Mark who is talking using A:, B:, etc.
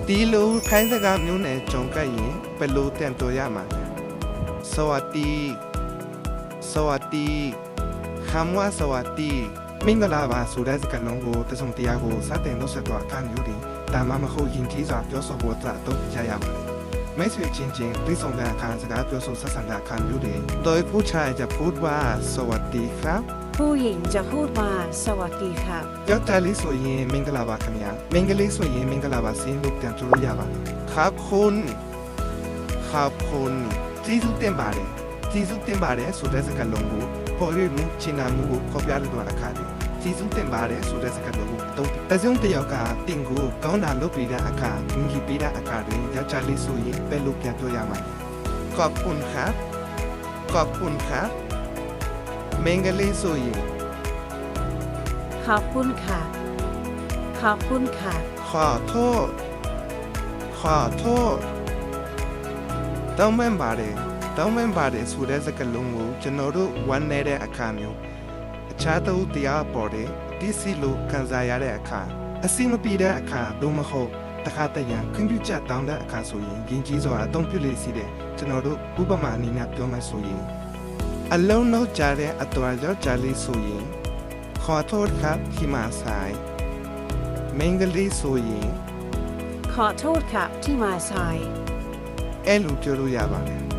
A: တီလိုခိုင်းစကားမျိုးနဲ့ကြုံကပ်ရင်ဘယ်လိုတန်တော်ရမှာလဲစวัสดีคำว่าสวัสดีမင်္ဂလာပါဆိုတဲ့စကားလုံးကိုတစုံတရာကိုစတင်လို့ဆက်တော့အခါမျိုးတွေဒါမှမဟုတ်ယဉ်ကျေးစွာပြောဆိုဖို့တော့ကြရပါတယ်မိတ်ဆွေချင်းပြီးဆုံးတဲ့အခါစကားပြောဆိုဆက်ဆံတဲ့အခါမျိုးတွေတော်ผู้ชายจะพูดว่าสวัสดีครับ
B: ผู้หญิงจะพูดว่าสวัสดีครับ
A: ယောက်ျားလေးဆိုရင်မင်္ဂလာပါခင်ဗျာမိန်းကလေးဆိုရင်မင်္ဂလာပါဆင်းလို့ပြန်ပြောလို့ရပါတယ်ครับคุณကျေးဇူးတင်ပါတယ်ဆိုတဲ့စကားလုံးကိုပေါ်ရမှုချင်နာမှုကိုခေါ်ပြလို့အခါတွေကျေးဇူးတင်ပါတယ်ဆိုတဲ့စကားလုံးကိုတော့တစုံတယောက်ကတင်ကိုကောင်းတာလုပ်ပြီးတဲ့အခါငြိပြီးတဲ့အခါတွေယောက်ျားလေးဆိုရင်ပဲလို့ပြန်ပြောရမှာขอบคุณครับမင်္ဂလေးဆိုရင်
B: ขอบคุณค่ะขอโทษတောင်းပန်
A: ပါတယ်ဆိုတဲ့စကားလုံးကိုကျွန်တော်တို့ဝမ်းနေတဲ့အခါမျိုးအခြားသူတရားပေါ်တဲ့ဒီစီလိုခံစားရတဲ့အခါအစီမပြေတဲ့အခါဒုမဟုတ်တခါတရံခွင့်ပြုချက်တောင်းတဲ့အခါဆိုရင်ယဉ်ကျေးစွာအသုံးပြုလေးစီတဲ့ကျွန်တော်တို့ဥပမာအနေနဲ့ပြောမှဆိုရင်အလုံးလုံးကြတဲ့အတော်ယောက်ျားလေးဆိုရင်ขอโทษครับที่มาสายမင်္ဂလေးဆိုရင်
B: ขอโทษครับที่มาสาย
A: အဲ့လိုပြောလို့ရပါတယ်